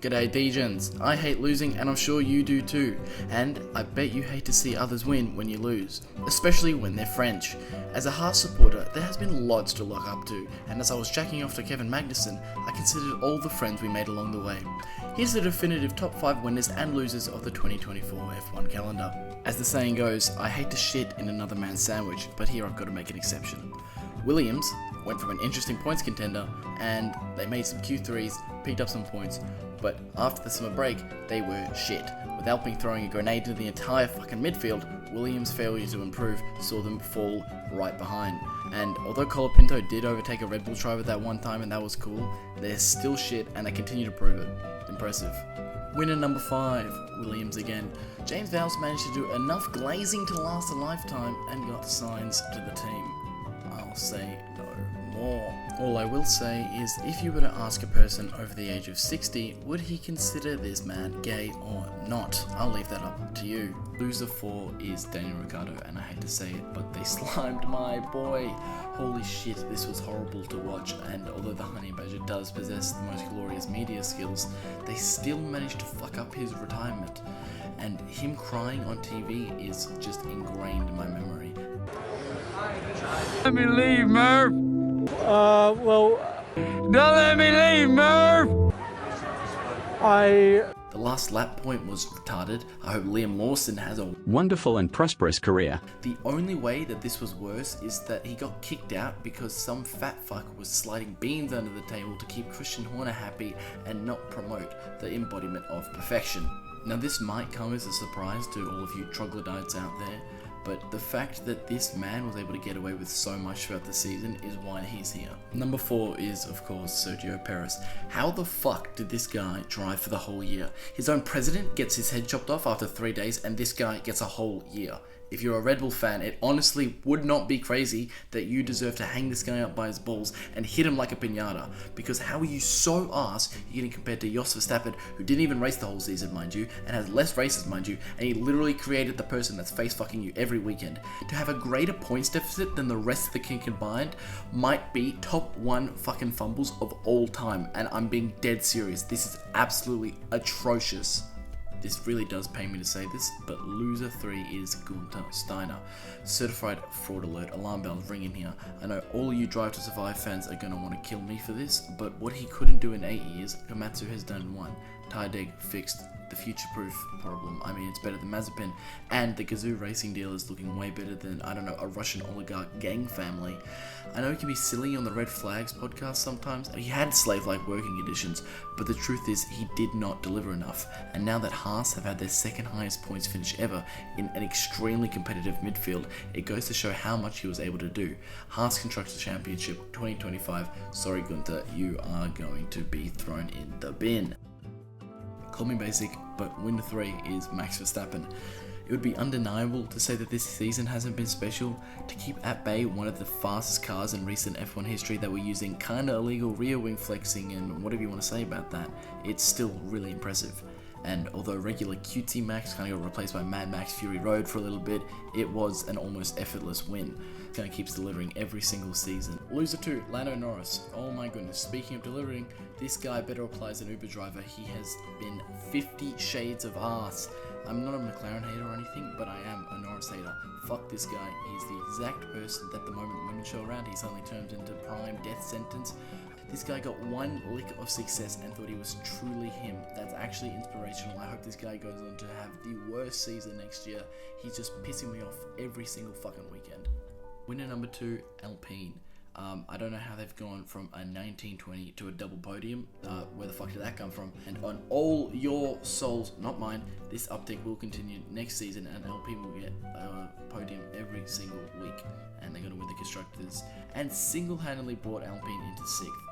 G'day Degens, I hate losing and I'm sure you do too, and I bet you hate to see others win when you lose, especially when they're French. As a Haas supporter, there has been lots to look up to, and as I was jacking off to Kevin Magnussen, I considered all the friends we made along the way. Here's the definitive top 5 winners and losers of the 2024 F1 calendar. As the saying goes, I hate to shit in another man's sandwich, but here I've got to make an exception. Williams went from an interesting points contender, and they made some Q3s, picked up some points, but after the summer break, they were shit. With Alpine throwing a grenade to the entire fucking midfield, Williams' failure to improve saw them fall right behind. And although Colapinto did overtake a Red Bull driver that one time and that was cool, they're still shit and they continue to prove it. Impressive. Winner number 5, Williams again. James Vowles managed to do enough glazing to last a lifetime and got signs to the team. I'll say no more. All I will say is, if you were to ask a person over the age of 60, would he consider this man gay or not? I'll leave that up to you. Loser 4 is Daniel Ricciardo, and I hate to say it, but they slimed my boy. Holy shit, this was horrible to watch, and although the Honey Badger does possess the most glorious media skills, they still managed to fuck up his retirement. And him crying on TV is just ingrained in my memory. Let me leave, Murph. Don't let me leave, Murph. The last lap point was retarded. I hope Liam Lawson has a wonderful and prosperous career. The only way that this was worse is that he got kicked out because some fat fuck was sliding beans under the table to keep Christian Horner happy and not promote the embodiment of perfection. Now this might come as a surprise to all of you troglodytes out there, but the fact that this man was able to get away with so much throughout the season is why he's here. Number 4 is, of course, Sergio Perez. How the fuck did this guy drive for the whole year? His own president gets his head chopped off after 3 days, and this guy gets a whole year. If you're a Red Bull fan, it honestly would not be crazy that you deserve to hang this guy up by his balls and hit him like a piñata. Because how are you so arse you're getting compared to Jos Verstappen, who didn't even race the whole season, mind you, and has less races, mind you, and he literally created the person that's face fucking you every weekend. To have a greater points deficit than the rest of the king combined might be top 1 fucking fumbles of all time, and I'm being dead serious. This is absolutely atrocious. This really does pain me to say this, but loser 3 is Gunther Steiner. Certified fraud alert, alarm bells ringing here. I know all you Drive to Survive fans are going to want to kill me for this, but what he couldn't do in 8 years, Komatsu has done in 1. Tyre fixed the future-proof problem. I mean, it's better than Mazepin, and the Gazoo racing deal is looking way better than, I don't know, a Russian oligarch gang family. I know he can be silly on the Red Flags podcast sometimes, and he had slave-like working conditions, but the truth is he did not deliver enough. And now that Haas have had their second highest points finish ever in an extremely competitive midfield, it goes to show how much he was able to do. Haas Constructors Championship 2025, sorry Gunther, you are going to be thrown in the bin. Call me basic, but winner 3 is Max Verstappen. It would be undeniable to say that this season hasn't been special. To keep at bay one of the fastest cars in recent F1 history that were using kinda illegal rear wing flexing and whatever you want to say about that, it's still really impressive. And although regular cutesy Max kind of got replaced by Mad Max Fury Road for a little bit, it was an almost effortless win. It kind of keeps delivering every single season. Loser 2, Lando Norris. Oh my goodness, speaking of delivering, this guy better apply as an Uber driver. He has been 50 shades of arse. I'm not a McLaren hater or anything, but I am a Norris hater. Fuck this guy. He's the exact person that the moment women show around, he suddenly turns into prime death sentence. This guy got one lick of success and thought he was truly him. That's actually inspirational. I hope this guy goes on to have the worst season next year. He's just pissing me off every single fucking weekend. Winner number 2, Alpine. I don't know how they've gone from a 1920 to a double podium. Where the fuck did that come from? And on all your souls, not mine, this uptick will continue next season, and Alpine will get a podium every single week, and they're going to win the Constructors, and single-handedly brought Alpine into 6th.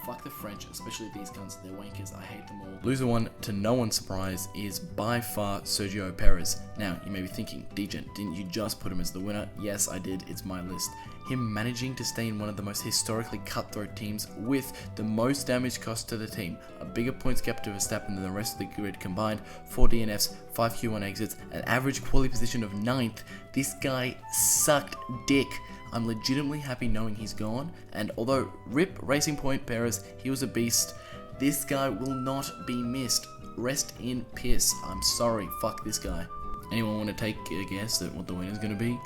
Fuck the French, especially these cunts, they're wankers, I hate them all. Loser 1, to no one's surprise, is by far Sergio Perez. Now, you may be thinking, Degen, didn't you just put him as the winner? Yes, I did, it's my list. Him managing to stay in one of the most historically cutthroat teams with the most damage cost to the team, a bigger points gap to Verstappen than the rest of the grid combined, 4 DNFs, 5 Q1 exits, an average quality position of 9th. This guy sucked dick. I'm legitimately happy knowing he's gone, and although RIP Racing Point Perez, he was a beast, This guy will not be missed. Rest in piss. I'm sorry. Fuck this guy. Anyone want to take a guess at what the winner's going to be?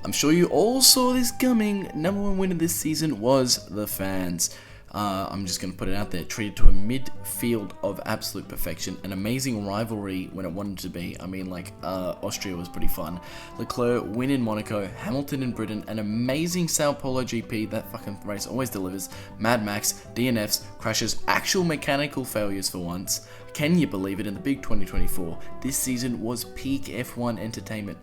I'm sure you all saw this coming. #1 winner this season was the fans. I'm just going to put it out there. Treated to a midfield of absolute perfection. An amazing rivalry when it wanted to be. I mean, like, Austria was pretty fun. Leclerc win in Monaco. Hamilton in Britain. An amazing Sao Paulo GP. That fucking race always delivers. Mad Max, DNFs, crashes, actual mechanical failures for once. Can you believe it? In the big 2024, this season was peak F1 entertainment.